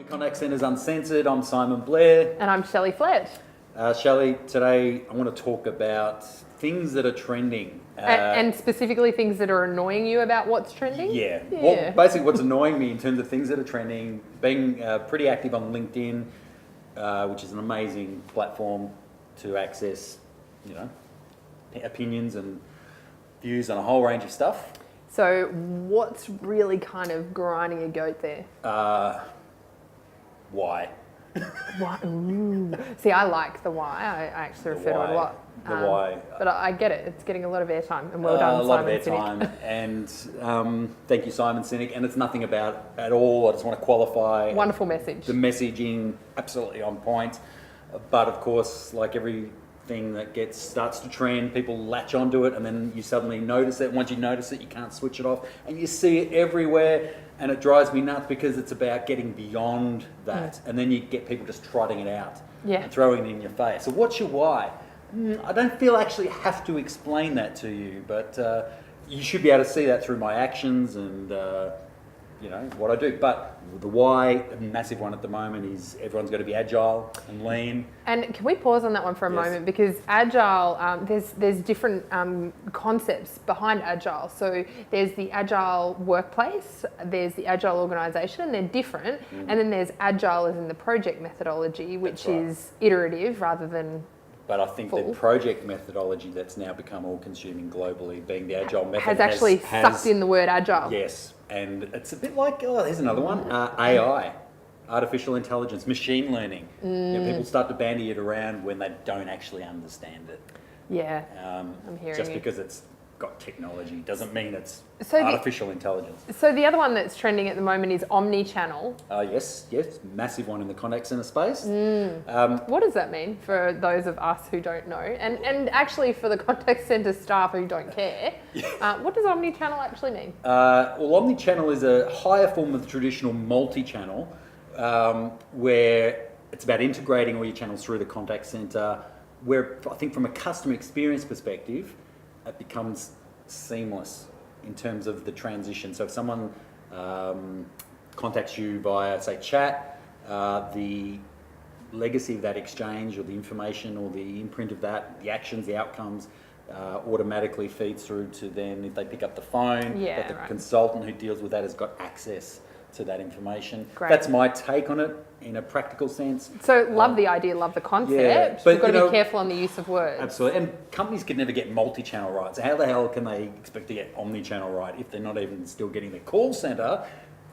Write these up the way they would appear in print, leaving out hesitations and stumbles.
Contact Centre's Uncensored. I'm Simon Blair. And I'm Shelley Flett. Shelley, today I want to talk about things that are trending. And specifically things that are annoying you about what's trending? Yeah. Well, basically what's annoying me in terms of things that are trending, being pretty active on LinkedIn, which is an amazing platform to access, opinions and views on a whole range of stuff. So what's really kind of grinding a goat there? Why? Why? Ooh. See, I like the why. I actually refer to it a lot. The why. But I get it. It's getting a lot of airtime. And well done, a lot Simon of airtime. And thank you, Simon Sinek. And it's nothing about at all. I just want to qualify. Wonderful message. The messaging, absolutely on point. But of course, like everything that starts to trend, people latch onto it, and then you suddenly notice it. Once you notice it, you can't switch it off, and you see it everywhere, and it drives me nuts because it's about getting beyond that, and then you get people just trotting it out and throwing it in your face. So what's your why? I don't feel I actually have to explain that to you, but you should be able to see that through my actions and what I do. But the why, a massive one at the moment, is everyone's got to be agile and lean. And can we pause on that one for a moment? Because agile, there's different concepts behind agile. So there's the agile workplace, there's the agile organisation, and they're different. And then there's agile as in the project methodology, which is iterative rather than But I think the project methodology that's now become all-consuming globally, being the agile method, has actually sucked in the word agile. Yes, and it's a bit like, here's another one, AI, artificial intelligence, machine learning. People start to bandy it around when they don't actually understand it. Yeah, I'm hearing just you. because it's got technology doesn't mean it's artificial intelligence. So the other one that's trending at the moment is omni-channel. Yes, massive one in the contact centre space. What does that mean for those of us who don't know, and actually for the contact centre staff who don't care? What does omni-channel actually mean? Well, omni-channel is a higher form of the traditional multi-channel, where it's about integrating all your channels through the contact centre, where I think from a customer experience perspective, it becomes seamless in terms of the transition. So if someone contacts you via, say, chat, the legacy of that exchange or the information or the imprint of that, the actions, the outcomes, automatically feeds through to then, if they pick up the phone, that the consultant who deals with that has got access to that information. Great. That's my take on it in a practical sense. So love the idea, love the concept, but you've got to be careful on the use of words. Absolutely, and companies can never get multi-channel right. So how the hell can they expect to get omni-channel right if they're not even still getting the call centre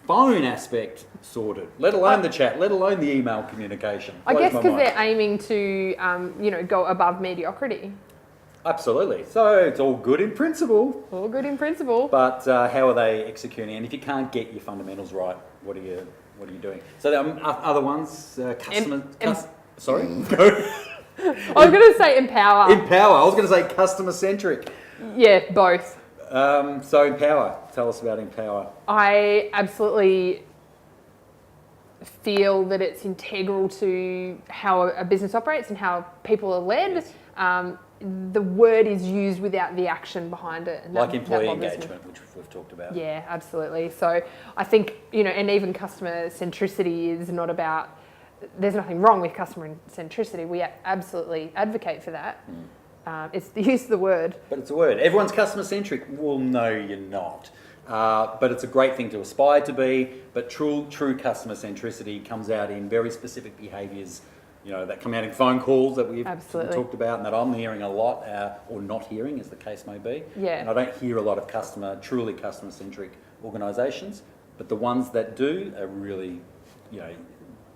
phone aspect sorted, let alone the chat, let alone the email communication? I guess because they're aiming to, go above mediocrity. Absolutely. So it's all good in principle. All good in principle. But how are they executing? And if you can't get your fundamentals right, what are you doing? So other ones, sorry? Go. I was going to say empower. Empower. I was going to say customer centric. Yeah, both. So empower. Tell us about empower. I absolutely feel that it's integral to how a business operates and how people are led. Yes. The word is used without the action behind it. And like employee engagement, which we've talked about. Yeah, absolutely. So I think, and even customer centricity is not about, there's nothing wrong with customer centricity. We absolutely advocate for that. It's the use of the word. But it's a word. Everyone's customer centric. Well, no, you're not. But it's a great thing to aspire to be. But true customer centricity comes out in very specific behaviours, that come out in phone calls that we've talked about and that I'm hearing a lot, or not hearing, as the case may be. Yeah. And I don't hear a lot of truly customer-centric organisations, but the ones that do are really,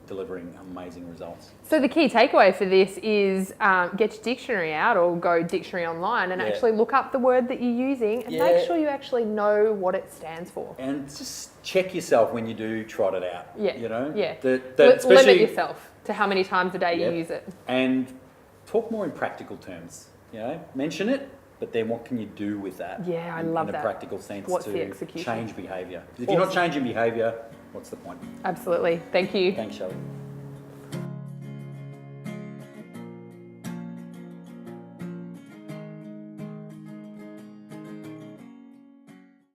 delivering amazing results. So the key takeaway for this is get your dictionary out or go dictionary online and actually look up the word that you're using and make sure you actually know what it stands for. And just check yourself when you do trot it out. Limit yourself to how many times a day you use it. And talk more in practical terms. Mention it, but then what can you do with that? Yeah, I love that. In a practical sense. What's the execution? Change behaviour. If you're not changing behaviour, what's the point? Absolutely. Thank you. Thanks, Shelley.